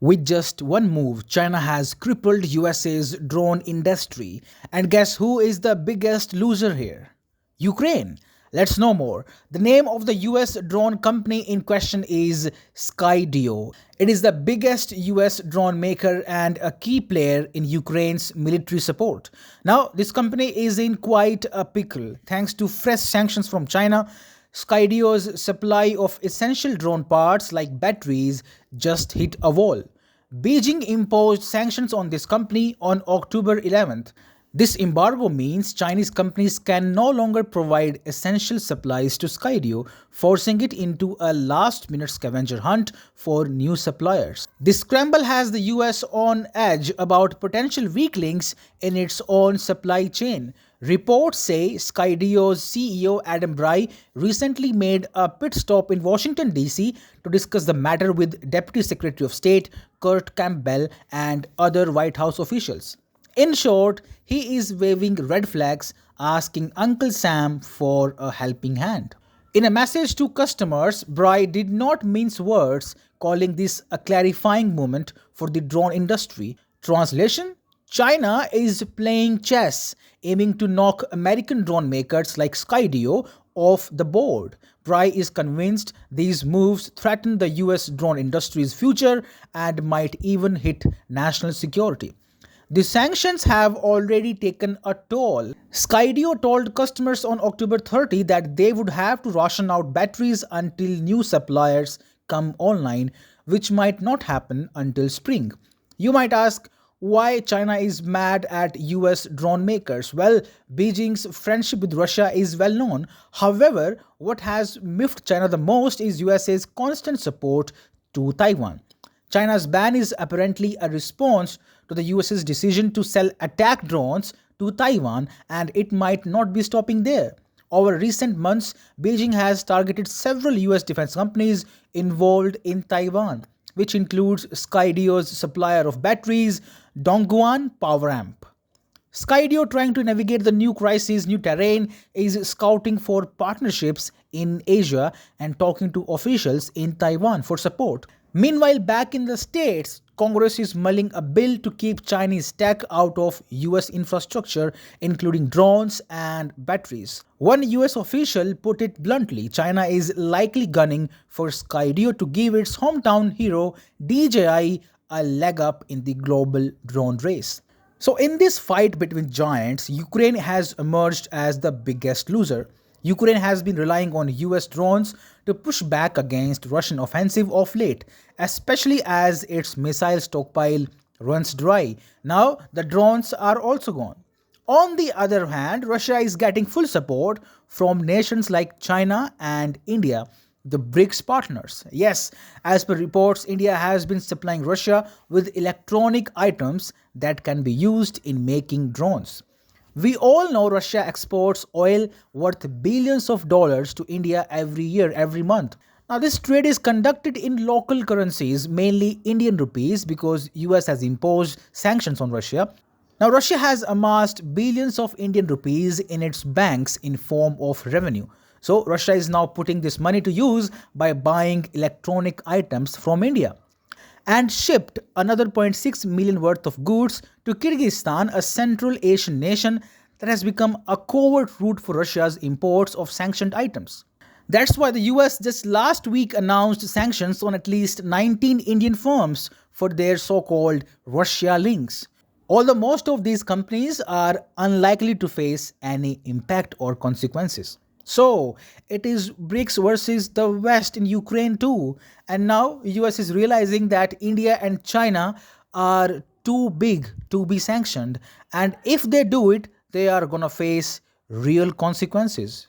With just one move, China has crippled USA's drone industry. And guess who is the biggest loser here? Ukraine. Let's know more. The name of the US drone company in question is Skydio. It is the biggest US drone maker and a key player in Ukraine's military support. Now, this company is in quite a pickle thanks to fresh sanctions from China. Skydio's supply of essential drone parts like batteries just hit a wall. Beijing imposed sanctions on this company on October 11th. This embargo means Chinese companies can no longer provide essential supplies to Skydio, forcing it into a last-minute scavenger hunt for new suppliers. This scramble has the US on edge about potential weak links in its own supply chain. Reports say Skydio's CEO Adam Bry recently made a pit stop in Washington, D.C. to discuss the matter with Deputy Secretary of State Kurt Campbell and other White House officials. In short, he is waving red flags, asking Uncle Sam for a helping hand. In a message to customers, Bry did not mince words, calling this a clarifying moment for the drone industry. Translation: China is playing chess, aiming to knock American drone makers like Skydio off the board. Bry is convinced these moves threaten the US drone industry's future and might even hit national security. The sanctions have already taken a toll. Skydio told customers on October 30 that they would have to ration out batteries until new suppliers come online, which might not happen until spring. You might ask, why China is mad at US drone makers? Well, Beijing's friendship with Russia is well known. However, what has miffed China the most is USA's constant support to Taiwan. China's ban is apparently a response to the US's decision to sell attack drones to Taiwan, and it might not be stopping there. Over recent months, Beijing has targeted several US defense companies involved in Taiwan, which includes Skydio's supplier of batteries, Dongguan Power Amp. Skydio, trying to navigate the new crisis, new terrain, is scouting for partnerships in Asia and talking to officials in Taiwan for support. Meanwhile, back in the States, Congress is mulling a bill to keep Chinese tech out of US infrastructure, including drones and batteries. One US official put it bluntly: China is likely gunning for Skydio to give its hometown hero DJI a leg up in the global drone race. So in this fight between giants, Ukraine has emerged as the biggest loser. Ukraine has been relying on US drones to push back against Russian offensive of late, especially as its missile stockpile runs dry. Now the drones are also gone. On the other hand, Russia is getting full support from nations like China and India, the BRICS partners. Yes, as per reports, India has been supplying Russia with electronic items that can be used in making drones. We all know Russia exports oil worth billions of dollars to India every year, every month. Now this trade is conducted in local currencies, mainly Indian rupees, because US has imposed sanctions on Russia. Now Russia has amassed billions of Indian rupees in its banks in form of revenue. So Russia is now putting this money to use by buying electronic items from India, and shipped another zero point 0.6 million worth of goods to Kyrgyzstan, a Central Asian nation that has become a covert route for Russia's imports of sanctioned items. That's why the US just last week announced sanctions on at least 19 Indian firms for their so-called Russia links. Although most of these companies are unlikely to face any impact or consequences. So, it is BRICS versus the West in Ukraine too. And now, US is realizing that India and China are too big to be sanctioned. And if they do it, they are gonna face real consequences.